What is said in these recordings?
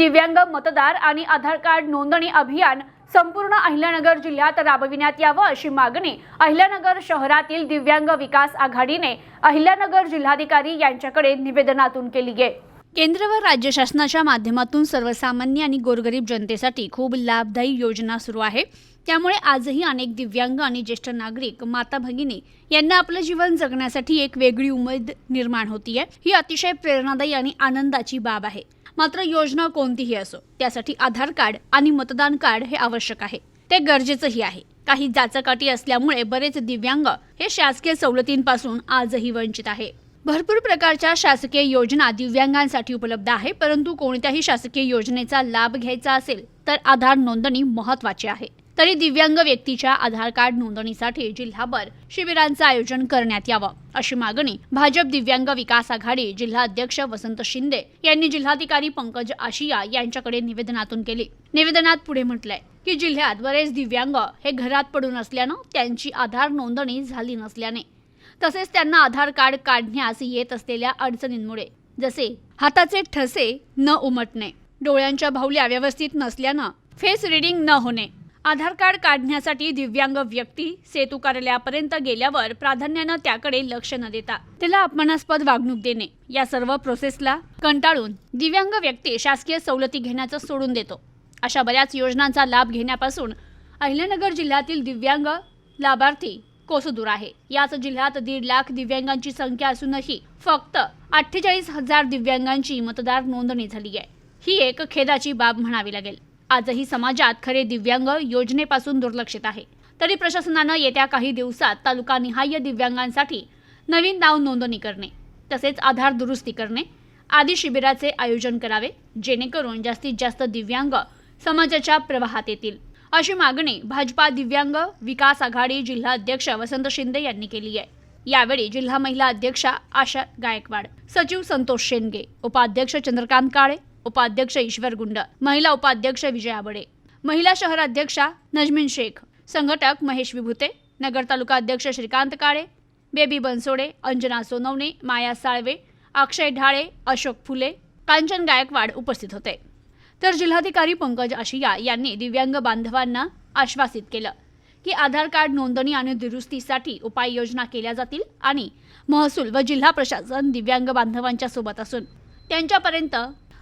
दिव्यांग मतदार आणि आधार कार्ड नोंदणी अभियान संपूर्ण अहिल्यानगर जिल्ह्यात राबविण्यात यावं अशी मागणी अहिल्यानगर शहरातील दिव्यांग विकास आघाडीने अहिल्यानगर जिल्हाधिकारी यांच्याकडे निवेदनातून केली आहे। केंद्र व राज्य शासनाच्या माध्यमातून सर्वसामान्य आणि गोरगरीब जनतेसाठी खूप लाभदायी योजना सुरू आहे। त्यामुळे आजही अनेक दिव्यांग आणि ज्येष्ठ नागरिक माता भगिनी यांना आपलं जीवन जगण्यासाठी एक वेगळी उमेद निर्माण होतीये। ही अतिशय प्रेरणादायी आणि आनंदाची बाब आहे। मात्र योजना कोणतीही असो त्यासाठी आधार कार्ड आणि मतदान कार्ड हे आवश्यक आहे। ते गरजेचंही आहे। काही जाचकाटी असल्यामुळे बरेच दिव्यांग हे शासकीय सवलतींपासून आजही वंचित आहे। भरपूर प्रकारच्या शासकीय योजना दिव्यांगांसाठी उपलब्ध आहे, परंतु कोणत्याही शासकीय योजनेचा लाभ घ्यायचा असेल तर आधार नोंदणी महत्त्वाची आहे। तरी दिव्यांग व्यक्तीच्या आधार कार्ड नोंदणीसाठी जिल्हाभर शिबिरांचं आयोजन करण्यात यावं अशी मागणी भाजप दिव्यांग विकास आघाडी जिल्हा अध्यक्ष वसंत शिंदे यांनी जिल्हाधिकारी पंकज आशिया यांच्याकडे निवेदनातून केली। निवेदनात पुढे म्हटलंय की जिल्ह्यात बरेच दिव्यांग हे घरात पडून असल्यानं त्यांची आधार नोंदणी झाली नसल्याने तसेच त्यांना आधार कार्ड काढण्यास येत असलेल्या अडचणींमुळे जसे हाताचे ठसे न उमटणे, डोळ्यांच्या भावल्या व्यवस्थित नसल्यानं फेस रीडिंग न होणे, आधार कार्ड काढण्यासाठी दिव्यांग व्यक्ती सेतू कार्यालयापर्यंत गेल्यावर प्राधान्यानं त्याकडे लक्ष न देता त्याला अपमानास्पद वागणूक देणे, या सर्व प्रोसेसला कंटाळून दिव्यांग व्यक्ती शासकीय सवलती घेण्याचं सोडून देतो। अशा बऱ्याच योजनांचा लाभ घेण्यापासून अहिल्यानगर जिल्ह्यातील दिव्यांग लाभार्थी कोसदूर आहे। याच जिल्ह्यात 1.5 लाख दिव्यांगांची संख्या असूनही फक्त 48,000 दिव्यांगांची मतदार नोंदणी झाली आहे। ही एक खेदाची बाब म्हणावी लागेल। आजही समाजात खरे दिव्यांग योजनेपासून दुर्लक्षित आहे। तरी प्रशासनानं येत्या काही दिवसात तालुकानिहाय दिव्यांगांसाठी नवीन नाव नोंदणी करणे तसेच आधार दुरुस्ती करणे आदी शिबिराचे आयोजन करावे, जेणेकरून जास्तीत जास्त दिव्यांग समाजाच्या प्रवाहात येतील अशी मागणी भाजपा दिव्यांग विकास आघाडी जिल्हा अध्यक्ष वसंत शिंदे यांनी केली आहे। यावेळी जिल्हा महिला अध्यक्षा आशा गायकवाड, सचिव संतोष शेंडगे, उपाध्यक्ष चंद्रकांत काळे, उपाध्यक्ष ईश्वर गुंड, महिला उपाध्यक्ष विजया बडे, महिला शहराध्यक्षा नजमीन शेख, संघटक महेश विभूते, नगर तालुका अध्यक्ष श्रीकांत काळे, बेबी बनसोडे, अंजना सोनवणे, माया साळवे, अक्षय ढाळे, अशोक फुले, कांचन गायकवाड उपस्थित होते। तर जिल्हाधिकारी पंकज आशिया यांनी दिव्यांग बांधवांना आश्वासित केलं की आधार कार्ड नोंदणी आणि दुरुस्तीसाठी उपाययोजना केल्या जातील आणि महसूल व जिल्हा प्रशासन दिव्यांग बांधवांच्या सोबत असून त्यांच्यापर्यंत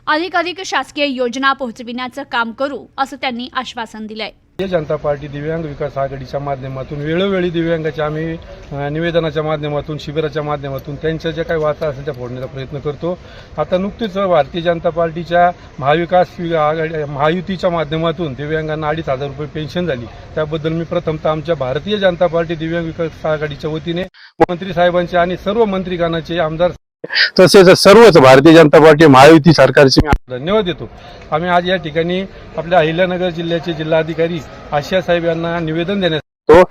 अधिकाधिक शासकीय योजना पोहोचविण्याचं काम करू असं त्यांनी आश्वासन दिलंय। जनता पार्टी दिव्यांग विकास आघाडीच्या माध्यमातून वेळोवेळी दिव्यांगाच्या आम्ही निवेदनाच्या माध्यमातून शिबिराच्या माध्यमातून त्यांच्या ज्या काही वाचा असेल त्या फोडण्याचा प्रयत्न करतो। आता नुकतीच भारतीय जनता पार्टीच्या महाविकास आघाडी महायुतीच्या माध्यमातून दिव्यांगांना 2,500 रुपये पेन्शन झाली। त्याबद्दल मी प्रथमतः आमच्या भारतीय जनता पार्टी दिव्यांग विकास आघाडीच्या वतीने मंत्री साहेबांचे आणि सर्व मंत्रीगणाचे आमदार तसेच सर्वच भारतीय जनता पार्टी महायुती सरकारचे धन्यवाद देतो। आम्ही आज या ठिकाणी आपल्या अहिल्यानगर जिल्ह्याचे जिल्हाधिकारी आशिया साहेब यांना निवेदन देण्यात येतो।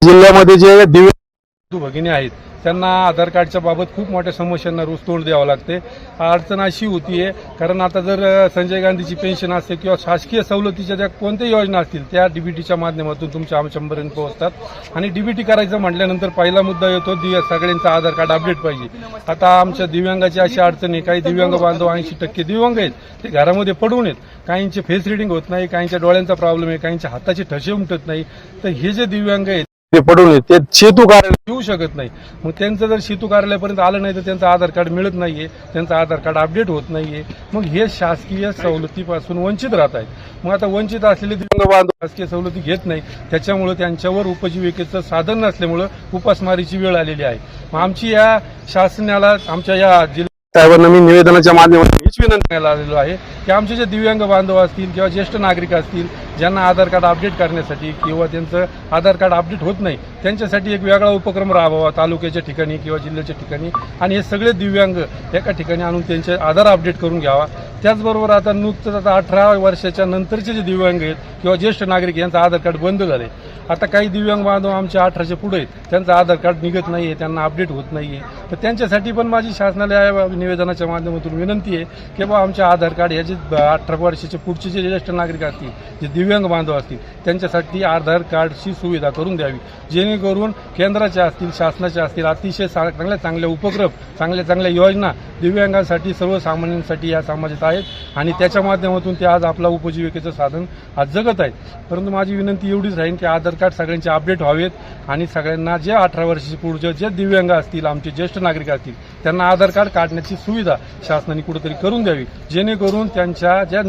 जिल्ह्यामध्ये जे दिव्यांग भगिनी आहेत त्यांना आधार कार्डच्या बाबत खूप मोठ्या समस्यांना रोज तोंड द्यावं लागते। अडचण अशी होतीये कारण आता जर संजय गांधीची पेन्शन असते किंवा शासकीय सवलतीच्या ज्या कोणत्याही योजना असतील त्या डीबीटीच्या माध्यमातून तुमच्या आमच्यापर्यंत पोहोचतात आणि डीबीटी करायचं म्हटल्यानंतर पहिला मुद्दा येतो सगळ्यांचं आधार कार्ड अपडेट पाहिजे। आता आमच्या दिव्यांगाची अशी अडचण आहे, काही दिव्यांग बांधव 80% दिव्यांग आहेत ते घरामध्ये पडून आहेत, काहींचे फेस रिडिंग होत नाही, काहींच्या डोळ्यांचा प्रॉब्लेम आहे, काहींच्या हाताचे ठसे उमटत नाही। तर हे जे दिव्यांग आहेत ते पडून ते सेतू कार्यालय येऊ शकत नाही। मग त्यांचं जर सेतू कार्यालयापर्यंत आलं नाही तर त्यांचं आधार कार्ड मिळत नाहीये, त्यांचं आधार कार्ड अपडेट होत नाहीये। मग हे शासकीय सवलतीपासून वंचित राहत आहेत। मग आता वंचित असलेले दिव्यांग बांधव शासकीय सवलती घेत नाही, त्याच्यामुळे त्यांच्यावर उपजीविकेचं साधन नसल्यामुळे उपासमारीची वेळ आलेली आहे। मग आमची या शासनाला आमच्या या साहेबांना मी निवेदनाच्या माध्यमातून हीच विनंती करायला आलेलो आहे की आमचे जे दिव्यांग बांधव असतील किंवा ज्येष्ठ नागरिक असतील ज्यांना आधार कार्ड अपडेट करण्यासाठी किंवा त्यांचं आधार कार्ड अपडेट होत नाही त्यांच्यासाठी एक वेगळा उपक्रम राबवावा तालुक्याच्या ठिकाणी किंवा जिल्ह्याच्या ठिकाणी आणि हे सगळे दिव्यांग एका ठिकाणी आणून त्यांचे आधार अपडेट करून घ्यावा। त्याचबरोबर आता नुकतंच आता 18 वर्षाच्या नंतरचे जे दिव्यांग आहेत किंवा ज्येष्ठ नागरिक यांचं आधार कार्ड बंद झाले। आता काही दिव्यांग बांधव आमच्या 18च्या पुढे आहेत, त्यांचं आधार कार्ड निघत नाहीये, त्यांना अपडेट होत नाहीये। तर त्यांच्यासाठी पण माझी शासनाला या निवेदनाच्या माध्यमातून विनंती आहे की बा आमच्या आधार कार्ड हे जे 18 वर्षाचे पुढचे जे ज्येष्ठ नागरिक असतील, जे दिव्यांग बांधव असतील, त्यांच्यासाठी आधार कार्डची सुविधा करून द्यावी, जेणेकरून केंद्राच्या असतील, शासनाच्या असतील, अतिशय चांगल्या उपक्रम, चांगल्या योजना दिव्यांगांसाठी, सर्वसामान्यांसाठी या समाजात आहेत आणि त्याच्या माध्यमातून ते आज आपला उपजीविकेचं साधन आज जगत आहेत. परंतु माझी विनंती एवढीच राहील की आधार कार्ड सगळ्यांचे अपडेट व्हावेत आणि सगळ्यांना जे 18 वर्षाचे पुढचे जे दिव्यांग असतील, आमचे ज्येष्ठ नागरिक असतील, त्यांना आधार कार्ड काढण्याची सुविधा शासनाने कुठेतरी करून द्यावी, जेणेकरून त्यांच्या ज्या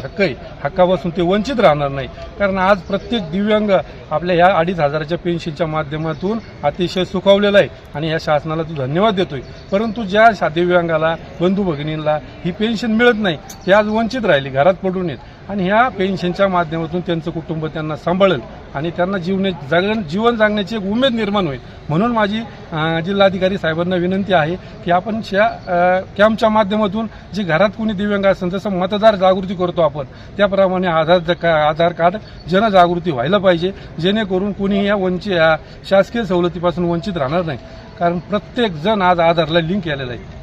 हक्क आहे हक्कापासून ते वंचित राहणार नाही. कारण आज प्रत्येक दिव्यांग आपल्या ह्या 2,500च्या पेन्शनच्या माध्यमातून अतिशय सुखावलेला आहे आणि ह्या शासनाला तो धन्यवाद देतोय. परंतु ज्या दिव्यांगाला, बंधू भगिनींना ही पेन्शन मिळत नाही, ते आज वंचित राहिले, घरात पडून आहेत आणि ह्या पेन्शनच्या माध्यमातून त्यांचं कुटुंब त्यांना सांभाळेल आणि त्यांना जीवन जगण्याची एक उमेद निर्माण होईल. म्हणून माझी जिल्हाधिकारी साहेबांना विनंती आहे की आपण कॅम्पच्या माध्यमातून जे घरात कोणी दिव्यांग असेल, जसं मतदार जागृती करतो आपण, त्याप्रमाणे आधार कार्ड जनजागृती व्हायला पाहिजे, जेणेकरून कोणी या शासकीय सवलतीपासून वंचित राहणार नाही. कारण प्रत्येक जण आज आधारला लिंक केलेला आहे.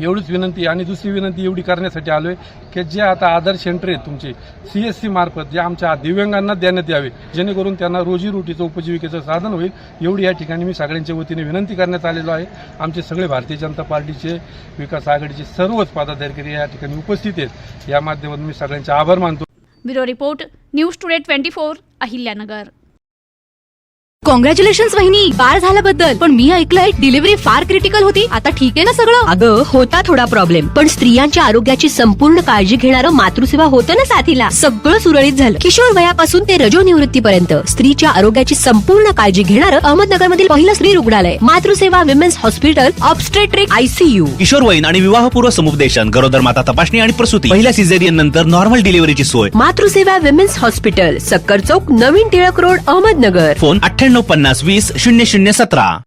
एवढीच विनंती. आणि दुसरी विनंती एवढी करण्यासाठी आलोय की जे आता आधार सेंटर आहेत तुमचे CSC मार्फत जे आमच्या दिव्यांगांना देण्यात यावे, जेणेकरून त्यांना रोजीरोटीचं उपजीविकेचं साधन होईल, एवढी या ठिकाणी मी सगळ्यांच्या वतीने विनंती करण्यात आलेलो आहे. आमचे सगळे भारतीय जनता पार्टीचे, विकास आघाडीचे सर्वच पदाधिकारी या ठिकाणी उपस्थित आहेत. या माध्यमातून मी सगळ्यांचे आभार मानतो. Bureau report, news today 24, Ahilyanagar. Congratulations वहिनी, बाळ झाल्याबद्दल. पण मी ऐकलंय डिलिव्हरी फार क्रिटिकल होती. आता ठीक आहे ना सगळं? अगं होता थोडा प्रॉब्लेम, पण स्त्रियांच्या आरोग्याची संपूर्ण काळजी घेणारं मातृसेवा होतं ना साथीला. सगळं सुरळीत झालं. किशोर वयापासून ते रजोनिवृत्तीपर्यंत स्त्रीच्या आरोग्याची संपूर्ण काळजी घेणारं अहमदनगर मधील पहिलं स्त्री रुग्णालय Matruseva women's hospital, obstetric ICU. किशोरवयीन आणि विवाहपूर्व समुपदेशन, गरोदर माता तपासणी आणि प्रसूती, पहिल्या सिझेरियन नंतर नॉर्मल डिलिव्हरीची सोय. मातृसेवा विमेन्स हॉस्पिटल, सक्कर चौक, नवीन टिळक रोड, अहमदनगर. फोन 9850 20 0017.